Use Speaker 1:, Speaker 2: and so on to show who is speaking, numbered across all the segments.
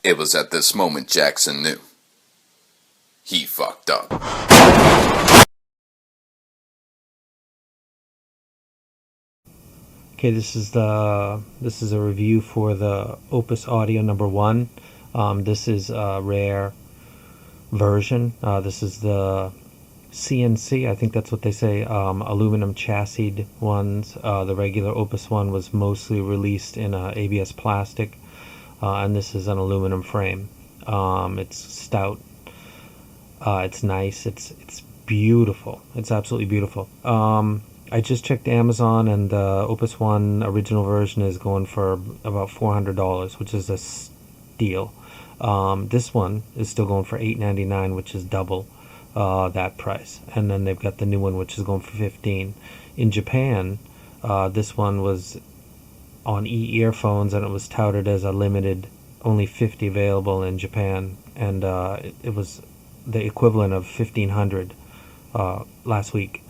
Speaker 1: It was at this moment Jackson knew. He fucked up.
Speaker 2: Okay, this is a review for the Opus Audio number 1. This is a rare version. This is the CNC, I think that's what they say, aluminum chassis ones. The regular Opus one was mostly released in ABS plastic, and this is an aluminum frame. It's stout. It's nice. It's beautiful. It's absolutely beautiful. I just checked Amazon, and the Opus One original version is going for about $400, which is a steal. This one is still going for $8.99, which is double that price. And then they've got the new one, which is going for $15. In Japan, this one was on earphones, and it was touted as a limited, only 50 available in Japan, and it was the equivalent of 1,500 last week.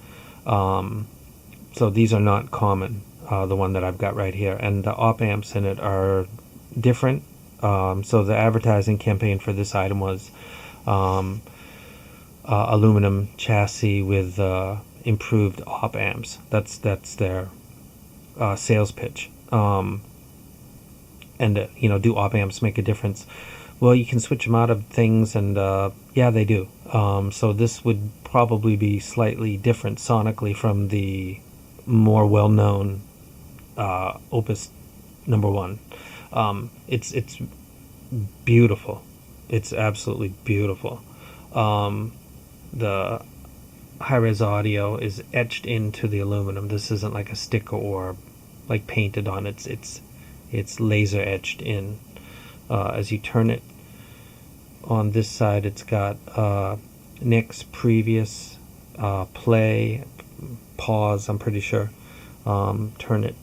Speaker 2: So these are not common, the one that I've got right here, and the op amps in it are different. So the advertising campaign for this item was aluminum chassis with improved op amps. That's their sales pitch. And do op amps make a difference? Well, you can switch them out of things, and yeah, they do. So this would probably be slightly different sonically from the more well-known Opus number 1. It's beautiful. It's absolutely beautiful. The high-res audio is etched into the aluminum. This isn't like a sticker or like painted on. It's laser etched in. As you turn it on this side, it's got Nick's previous play, pause, I'm pretty sure. Turn it,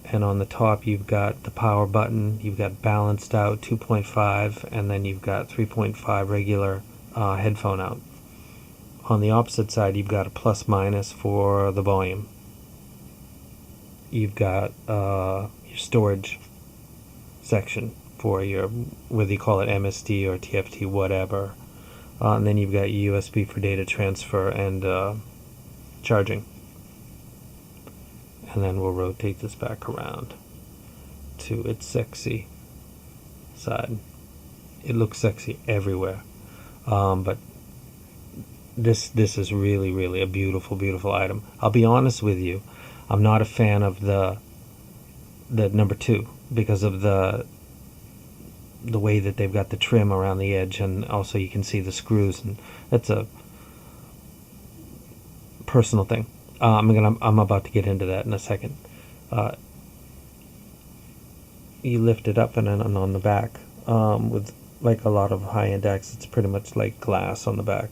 Speaker 2: and on the top you've got the power button, you've got balanced out 2.5, and then you've got 3.5 regular headphone out. On the opposite side you've got a plus minus for the volume. You've got your storage section for your, whether you call it MSD or TFT, whatever. And then you've got USB for data transfer and charging. And then we'll rotate this back around to its sexy side. It looks sexy everywhere, but this is really, really a beautiful, beautiful item. I'll be honest with you, I'm not a fan of the number 2 because of the way that they've got the trim around the edge, and also you can see the screws, and that's a personal thing. I'm about to get into that in a second. You lift it up, and then on the back, with like a lot of high-end decks, it's pretty much like glass on the back.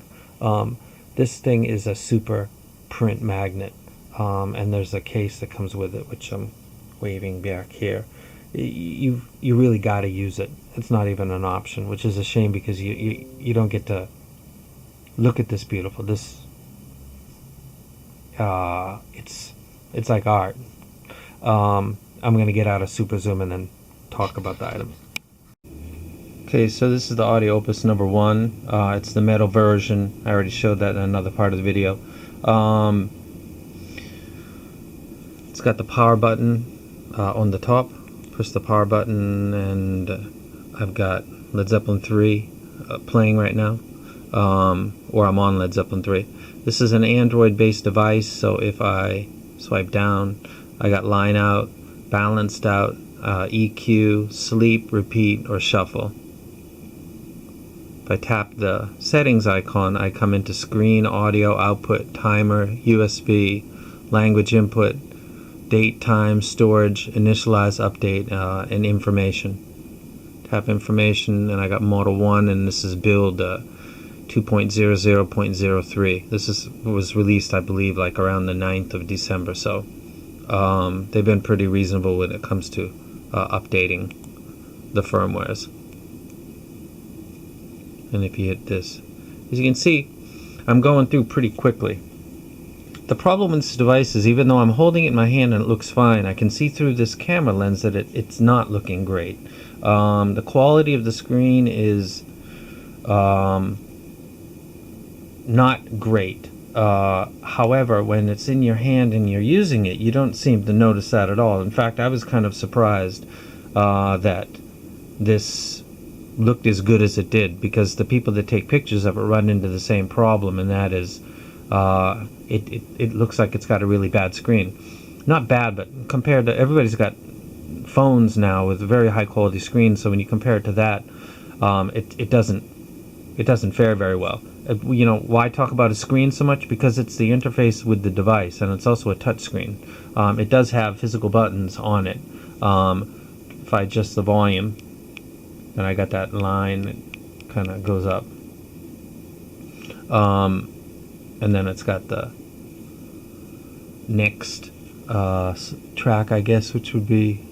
Speaker 2: This thing is a super print magnet, and there's a case that comes with it, which I'm waving back here. You really got to use it. It's not even an option, which is a shame, because you don't get to look at this beautiful. This it's like art. I'm gonna get out of super zoom and then talk about the items. Okay, so this is the Audio-Opus number 1. It's the metal version. I already showed that in another part of the video. It's got the power button on the top. Push the power button, and I've got Led Zeppelin 3 playing right now, or I'm on Led Zeppelin 3. This is an Android-based device, so if I swipe down, I got line out, balanced out, EQ, sleep, repeat, or shuffle. If I tap the settings icon, I come into screen, audio, output, timer, USB, language input, date, time, storage, initialize, update, and information. Tap information, and I got Model 1, and this is build 2.00.03. This was released, I believe, like around the 9th of December, so they've been pretty reasonable when it comes to updating the firmwares. And if you hit this, as you can see, I'm going through pretty quickly. the problem with this device is, even though I'm holding it in my hand and it looks fine, I can see through this camera lens that it's not looking great. The quality of the screen is not great. However, when it's in your hand and you're using it, you don't seem to notice that at all. In fact, I was kind of surprised that this looked as good as it did, because the people that take pictures of it run into the same problem, and that is it looks like it's got a really bad screen. Not bad, but compared to, everybody's got phones now with very high quality screens, so when you compare it to that, it doesn't fare very well. You know, why talk about a screen so much? Because it's the interface with the device, and it's also a touch screen. It does have physical buttons on it. If I adjust the volume, then I got that line that kind of goes up. And then it's got the next track, I guess, which would be,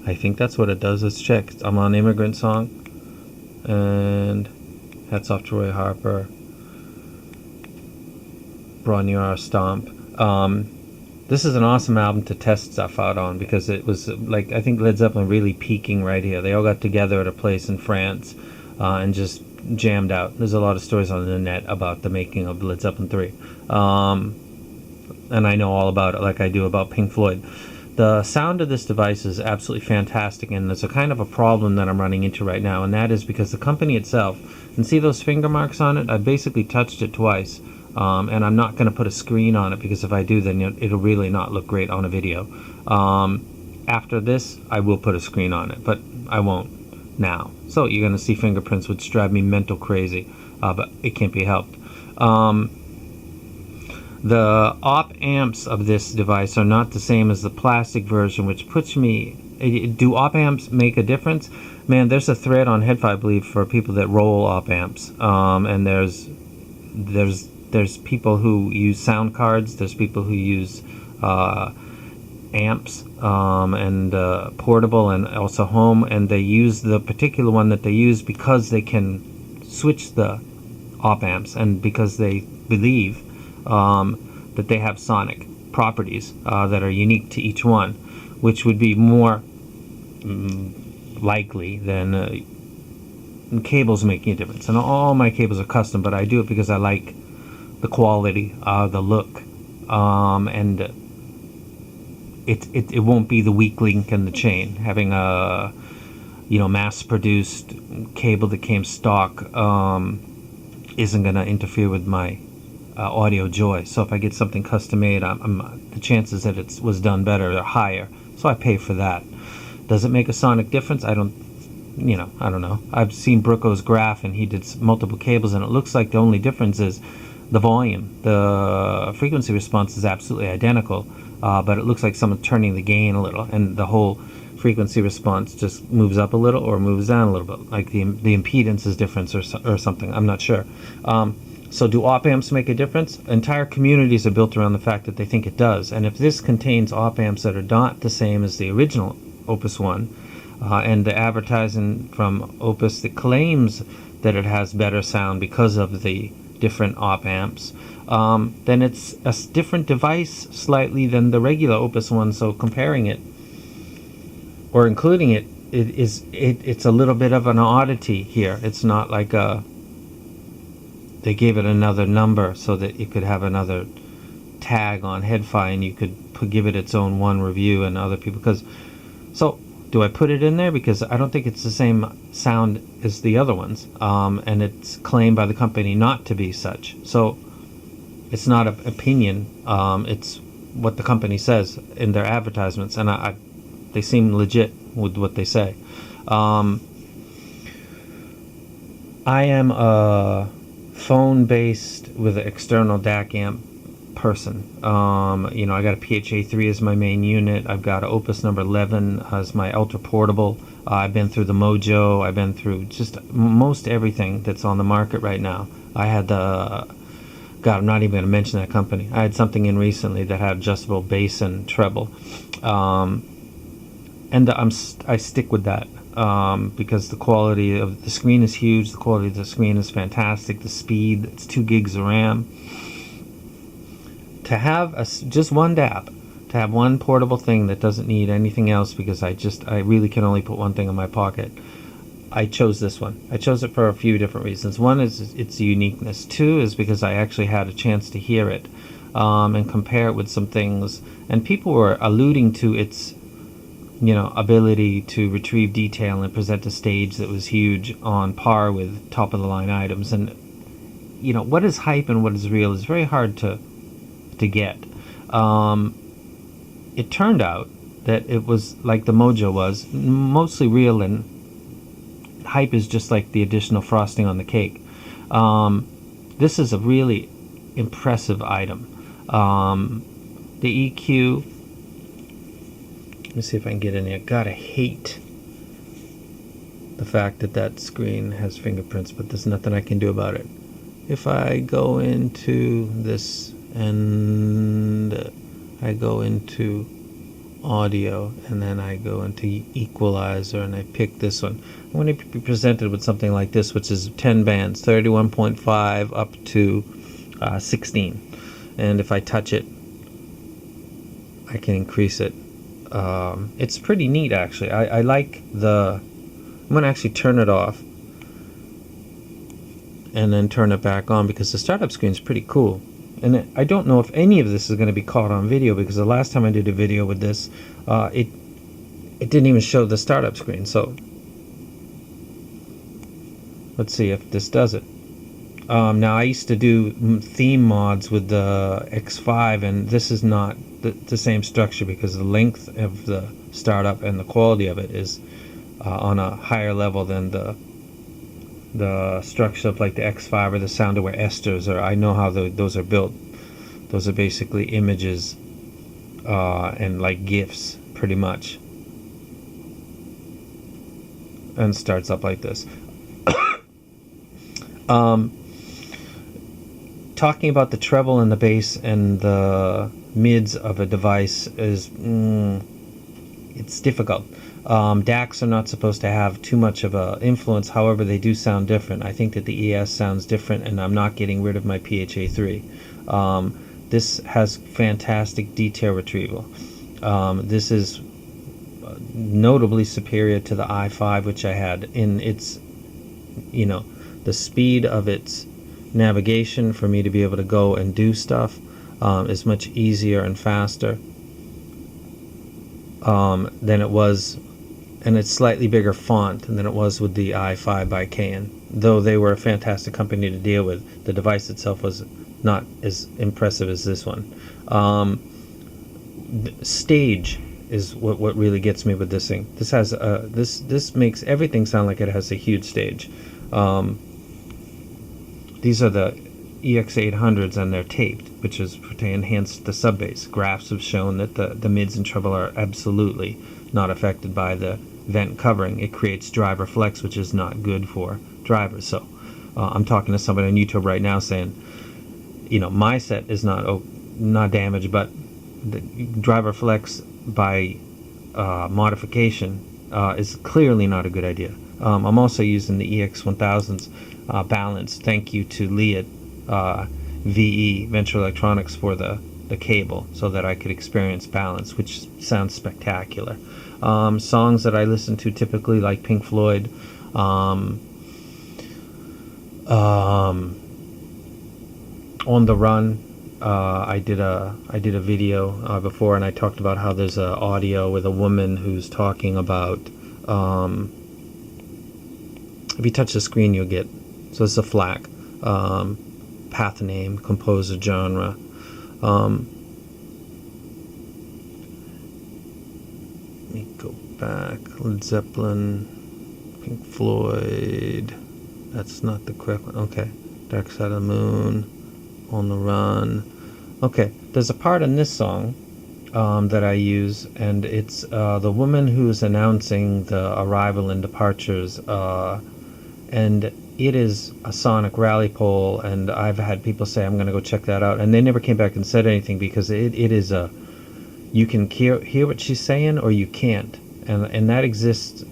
Speaker 2: I think that's what it does. Let's check. I'm on Immigrant Song, and hats off to Roy Harper, Broad New Hour Stomp. This is an awesome album to test stuff out on, because it was like, I think Led Zeppelin really peaking right here. They all got together at a place in France and just jammed out. There's a lot of stories on the net about the making of Led Zeppelin 3. And I know all about it, like I do about Pink Floyd. The sound of this device is absolutely fantastic, and there's a kind of a problem that I'm running into right now, and that is because the company itself, and see those finger marks on it? I basically touched it twice, and I'm not going to put a screen on it, because if I do, then it'll really not look great on a video. After this, I will put a screen on it, but I won't now. So you're going to see fingerprints, which drive me mental crazy, but it can't be helped. The op amps of this device are not the same as the plastic version, which puts me... Do op amps make a difference? Man, there's a thread on Headfi, I believe, for people that roll op amps, and there's people who use sound cards, there's people who use amps, and portable and also home, and they use the particular one that they use because they can switch the op amps, and because they believe that they have sonic properties that are unique to each one, which would be more likely than cables making a difference. And all my cables are custom, but I do it because I like the quality, the look, and it won't be the weak link in the chain. Having a mass-produced cable that came stock isn't going to interfere with my audio joy. So if I get something custom made, the chances that it was done better are higher. So I pay for that. Does it make a sonic difference? I don't know. I've seen Brooko's graph, and he did multiple cables, and it looks like the only difference is the volume. The frequency response is absolutely identical, but it looks like someone's turning the gain a little, and the whole frequency response just moves up a little or moves down a little bit, like the impedance is different or something. I'm not sure. So do op amps make a difference? Entire communities are built around the fact that they think it does. And if this contains op amps that are not the same as the original Opus 1, and the advertising from Opus that claims that it has better sound because of the different op amps, then it's a different device slightly than the regular Opus 1. So comparing it or including it, it's a little bit of an oddity here. It's not like they gave it another number so that it could have another tag on Headfi, and you could give it its own one review, and other people. So do I put it in there? Because I don't think it's the same sound as the other ones, and it's claimed by the company not to be such. So it's not an opinion. It's what the company says in their advertisements, and they seem legit with what they say. I am a phone-based with an external DAC amp person. I got a PHA3 as my main unit. I've got an Opus number 11 as my ultra portable. I've been through the Mojo. I've been through just most everything that's on the market right now. I had I'm not even going to mention that company. I had something in recently that had adjustable bass and treble, and I stick with that. Because the quality of the screen is huge, the quality of the screen is fantastic, the speed, it's 2 gigs of RAM. to have just one DAP, to have one portable thing that doesn't need anything else, because I really can only put one thing in my pocket. I chose this one. I chose it for a few different reasons. One is its uniqueness. Two is because I actually had a chance to hear it and compare it with some things. And people were alluding to its, ability to retrieve detail and present a stage that was huge, on par with top of the line items. And what is hype and what is real is very hard to get. It turned out that it was like the Mojo was, mostly real, and hype is just like the additional frosting on the cake. This is a really impressive item. The EQ, let me see if I can get in here. God, I hate the fact that screen has fingerprints, but there's nothing I can do about it. If I go into this and I go into audio and then I go into equalizer and I pick this one, I'm going to be presented with something like this, which is 10 bands, 31.5 up to 16. And if I touch it, I can increase it. It's pretty neat, actually. I like I'm going to actually turn it off and then turn it back on, because the startup screen is pretty cool. And I don't know if any of this is going to be caught on video, because the last time I did a video with this, it didn't even show the startup screen. So let's see if this does it. Now, I used to do theme mods with the X5, and this is not the same structure, because the length of the startup and the quality of it is on a higher level than the structure of like the X5 or the Soundaware Esters, or I know how those are built. Those are basically images and like GIFs, pretty much. And starts up like this. Talking about the treble and the bass and the mids of a device is it's difficult. DACs are not supposed to have too much of an influence. However, they do sound different. I think that the ES sounds different, and I'm not getting rid of my PHA3. This has fantastic detail retrieval. This is notably superior to the i5, which I had. In its, the speed of its navigation for me to be able to go and do stuff is much easier and faster than it was, and it's slightly bigger font than it was with the i5 by Canon. Though they were a fantastic company to deal with, the device itself was not as impressive as this one. Stage is what really gets me with this thing. This has this makes everything sound like it has a huge stage. These are the EX800s, and they're taped, which is to enhance the sub bass. Graphs have shown that the mids and treble are absolutely not affected by the vent covering. It creates driver flex, which is not good for drivers. So I'm talking to somebody on YouTube right now saying, my set is not damaged, but the driver flex by modification is clearly not a good idea. I'm also using the EX1000's balance. Thank you to Lead VE Venture Electronics for the cable, so that I could experience balance, which sounds spectacular. Songs that I listen to typically, like Pink Floyd, On the Run. I did a video before, and I talked about how there's a audio with a woman who's talking about if you touch the screen you'll get, so it's a FLAC, path name, composer, genre. Let me go back. Led Zeppelin, Pink Floyd. That's not the correct one. Okay. Dark Side of the Moon, On the Run. Okay, there's a part in this song that I use, and it's the woman who's announcing the arrival and departures, and it is a sonic rally pole, and I've had people say I'm going to go check that out, and they never came back and said anything, because it is you can hear what she's saying, or you can't, and that exists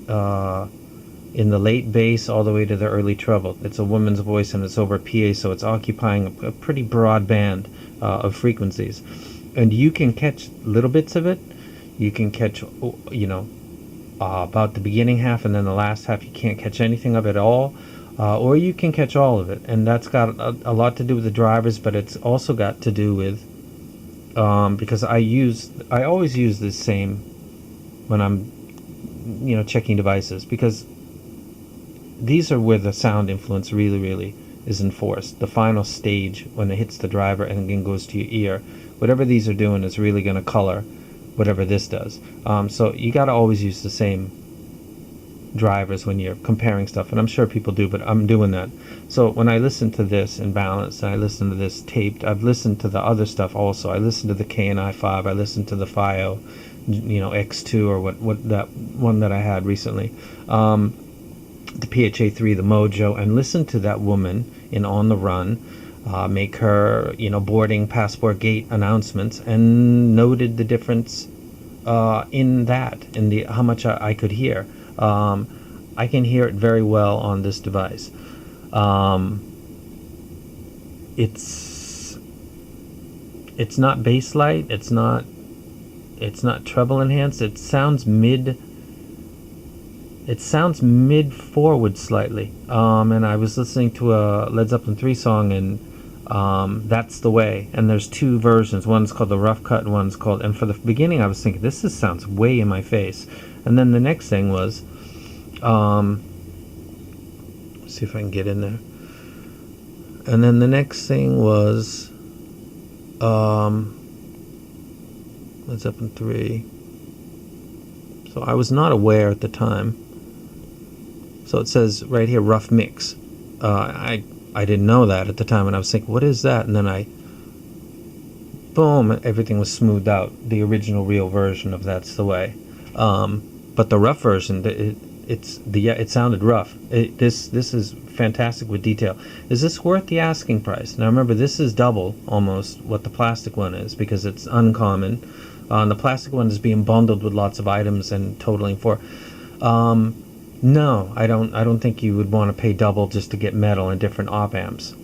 Speaker 2: in the late bass all the way to the early treble. It's a woman's voice and it's over PA, so it's occupying a pretty broad band of frequencies. And you can catch little bits of it. You can catch, about the beginning half, and then the last half you can't catch anything of it all. Or you can catch all of it. And that's got a lot to do with the drivers, but it's also got to do with, because I always use this same when I'm, checking devices, because these are where the sound influence really, really is enforced. The final stage, when it hits the driver and then goes to your ear, whatever these are doing is really going to color whatever this does. So you got to always use the same drivers when you're comparing stuff, and I'm sure people do, but I'm doing that. So when I listen to this in balance, and I listen to this taped, I've listened to the other stuff also. I listened to the KNI5, I listened to the FiO, X2, or what that one that I had recently, the PHA3, the Mojo, and listened to that woman in On the Run make her boarding passport gate announcements, and noted the difference in the how much I could hear. I can hear it very well on this device. It's not bass light, it's not treble enhanced. It sounds mid forward slightly. And I was listening to a Led Zeppelin 3 song, and That's the Way, and there's two versions. One's called the rough cut, and one's called, and for the beginning I was thinking, this sounds way in my face. And then the next thing was, see if I can get in there. And then the next thing was, Led Zeppelin 3. So I was not aware at the time. So it says right here, rough mix. I didn't know that at the time, and I was thinking, what is that? And then boom, everything was smoothed out. The original real version of That's the Way. But the rough version, it sounded rough. This is fantastic with detail. Is this worth the asking price? Now remember, this is double almost what the plastic one is, because it's uncommon. The plastic one is being bundled with lots of items and totaling for. No, I don't think you would want to pay double just to get metal and different op amps.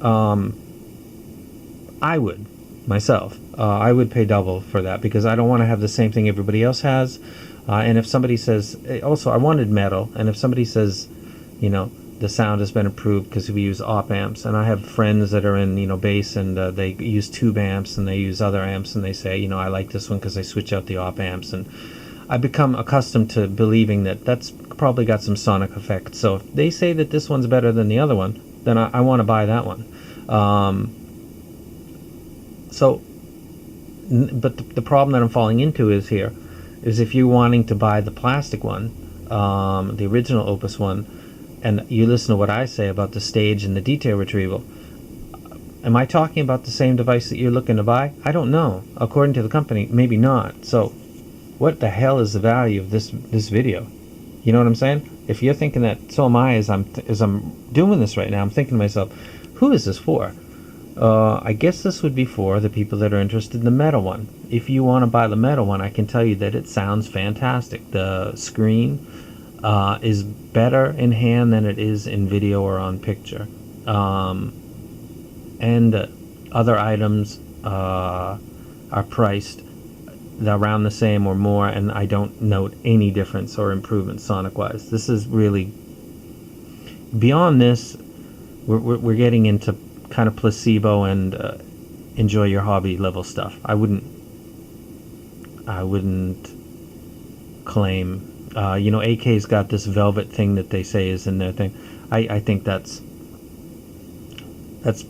Speaker 2: I would myself. I would pay double for that, because I don't want to have the same thing everybody else has. And if somebody says, also I wanted metal, and if somebody says, the sound has been improved because we use op amps, and I have friends that are in bass, and they use tube amps and they use other amps, and they say, I like this one because I switch out the op amps, and I become accustomed to believing that that's probably got some sonic effect. So if they say that this one's better than the other one, then I want to buy that one. But the problem that I'm falling into is if you're wanting to buy the plastic one, the original Opus one, and you listen to what I say about the stage and the detail retrieval, am I talking about the same device that you're looking to buy? I don't know. According to the company, maybe not. So what the hell is the value of this video? You know what I'm saying? If you're thinking that, so am I, as I'm doing this right now, I'm thinking to myself, who is this for? I guess this would be for the people that are interested in the metal one. If you want to buy the metal one, I can tell you that it sounds fantastic. The screen is better in hand than it is in video or on picture. And other items are priced around the same or more, and I don't note any difference or improvement sonic-wise. This is really, beyond this, we're getting into kind of placebo and enjoy your hobby level stuff. I wouldn't claim, AK's got this velvet thing that they say is in their thing. I think that's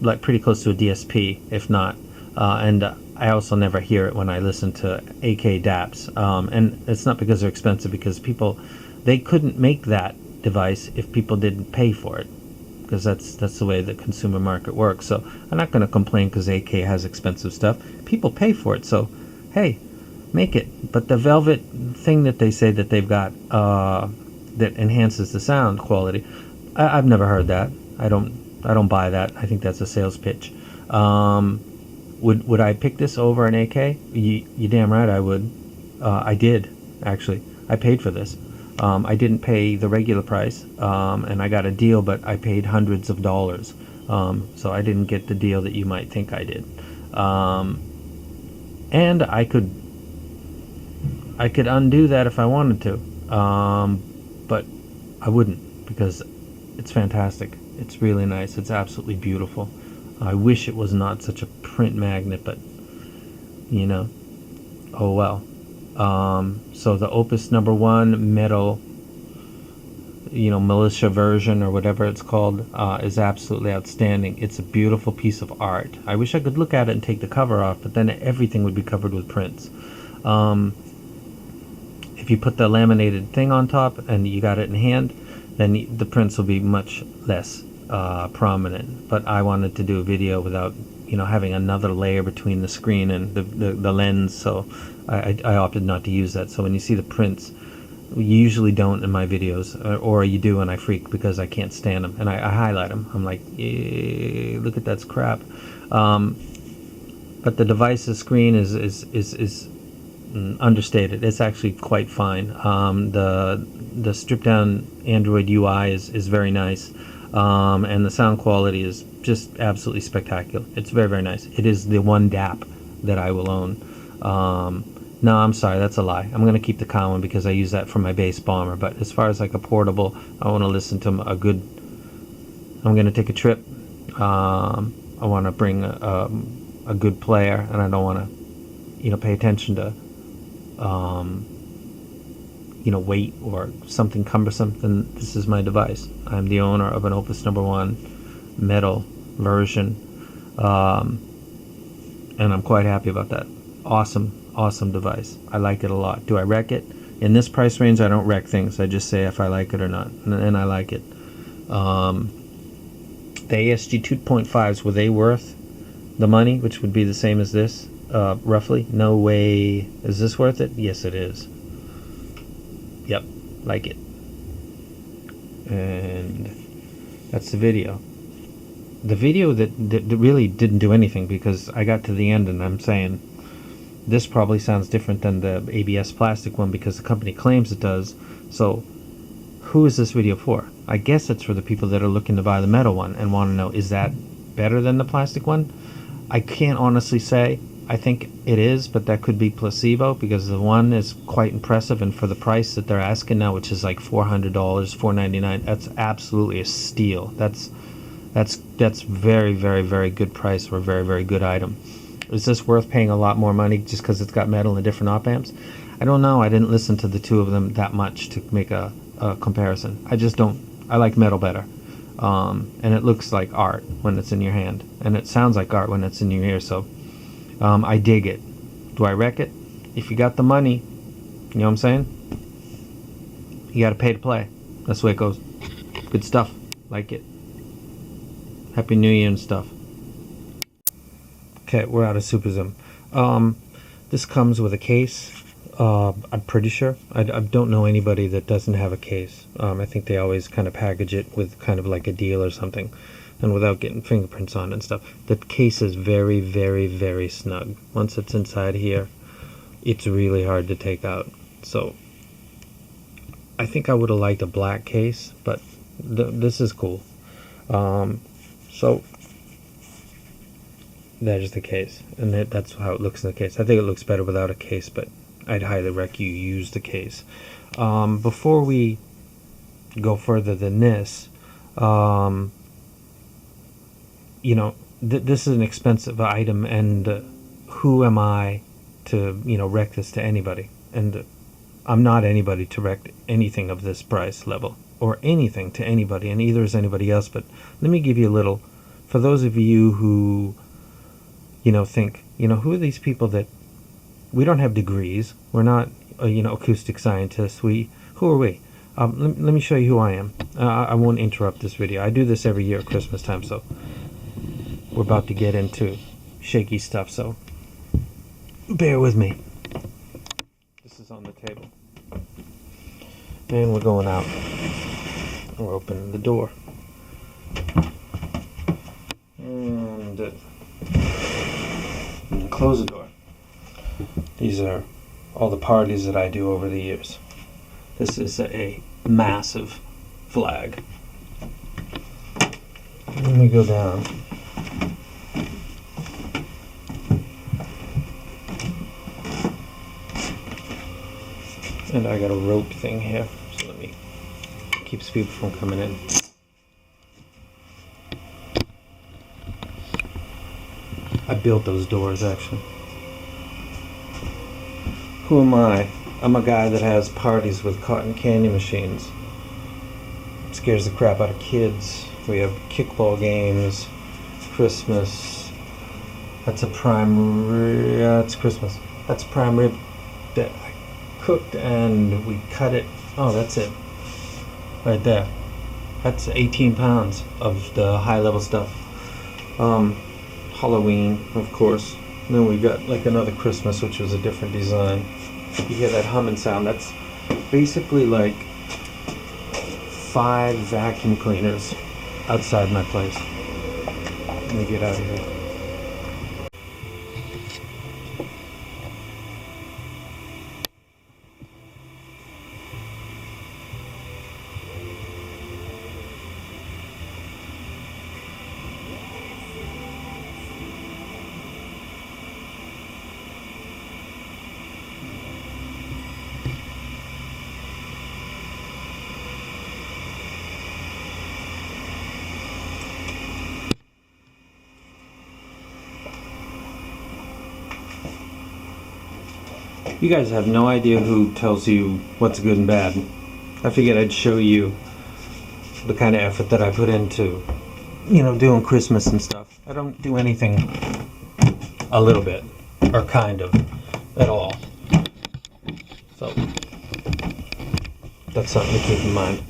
Speaker 2: like pretty close to a DSP, if not. And I also never hear it when I listen to AK DAPs. And it's not because they're expensive, because they couldn't make that device if people didn't pay for it, because that's the way the consumer market works. So I'm not going to complain because AK has expensive stuff. People pay for it, so hey, make it. But the velvet thing that they say that they've got that enhances the sound quality, I've never heard that. I don't buy that. I think that's a sales pitch. Would I pick this over an AK? You damn right I would. I did, actually. I paid for this. I didn't pay the regular price, and I got a deal, but I paid hundreds of dollars. So I didn't get the deal that you might think I did. And I could undo that if I wanted to, but I wouldn't, because it's fantastic. It's really nice. It's absolutely beautiful. I wish it was not such a print magnet, but you know, oh well. So the Opus number 1 metal, militia version or whatever it's called, is absolutely outstanding. It's a beautiful piece of art. I wish I could look at it and take the cover off, but then everything would be covered with prints. If you put the laminated thing on top and you got it in hand, then the prints will be much less prominent. But I wanted to do a video without having another layer between the screen and the lens, so I opted not to use that. So when you see the prints, you usually don't in my videos, or you do and I freak because I can't stand them, and I highlight them. I'm like, look at that's crap. But the device's screen is understated. It's actually quite fine. The stripped down Android UI is very nice, and the sound quality is just absolutely spectacular. It's very, very nice. It is the one DAP that I will own. No, I'm sorry, that's a lie. I'm going to keep the common because I use that for my bass bomber. But as far as like a portable, I want to listen to I'm going to take a trip. I want to bring a good player, and I don't want to, pay attention to, weight or something cumbersome. Then this is my device. I'm the owner of an Opus number 1 metal version, and I'm quite happy about that. Awesome device. I like it a lot. Do I wreck it? In this price range, I don't wreck things. I just say if I like it or not, and I like it. The ASG 2.5s, were they worth the money, which would be the same as this, roughly? No way. Is this worth it? Yes, it is. Yep, like it. And that's the video. The video that really didn't do anything, because I got to the end and I'm saying, this probably sounds different than the ABS plastic one because the company claims it does. So who is this video for? I guess it's for the people that are looking to buy the metal one and want to know, is that better than the plastic one? I can't honestly say. I think it is, but that could be placebo, because the one is quite impressive, and for the price that they're asking now, which is like $400, $499, that's absolutely a steal. That's very, very, very good price for a very, very good item. Is this worth paying a lot more money just because it's got metal and different op amps? I don't know. I didn't listen to the two of them that much to make a comparison. I just don't. I like metal better. And it looks like art when it's in your hand. And it sounds like art when it's in your ear. So I dig it. Do I wreck it? If you got the money, you know what I'm saying? You got to pay to play. That's the way it goes. Good stuff. Like it. Happy New Year and stuff. Okay, we're out of Super Zoom. This comes with a case. I'm pretty sure. I don't know anybody that doesn't have a case. I think they always kind of package it with kind of like a deal or something, and without getting fingerprints on it and stuff. The case is very, very, very snug. Once it's inside here, it's really hard to take out. So I think I would have liked a black case, but this is cool. So there's the case, and that's how it looks in the case. I think it looks better without a case, but I'd highly recommend you use the case. Before we go further than this, this is an expensive item, and who am I to wreck this to anybody? And I'm not anybody to wreck anything of this price level or anything to anybody, and either is anybody else. But let me give you a little, for those of you who think, who are these people that, we don't have degrees, we're not acoustic scientists, who are we? Let me show you who I am. I won't interrupt this video. I do this every year at Christmas time, so we're about to get into shaky stuff, so bear with me. This is on the table, and we're going out. We're opening the door, and close the door. These are all the parties that I do over the years. This is a massive flag. Let me go down. And I got a rope thing here, so let me keeps people from coming in. I built those doors, actually. Who am I? I'm a guy that has parties with cotton candy machines. It scares the crap out of kids. We have kickball games, Christmas. That's a prime rib. Yeah, it's Christmas. That's prime rib that I cooked and we cut it. Oh, that's it. Right there. That's 18 pounds of the high level stuff. Halloween, of course. And then we got like another Christmas, which was a different design. You hear that humming sound? That's basically like 5 vacuum cleaners outside my place. Let me get out of here. You guys have no idea who tells you what's good and bad. I figured I'd show you the kind of effort that I put into, doing Christmas and stuff. I don't do anything a little bit, or kind of, at all. So, that's something to keep in mind.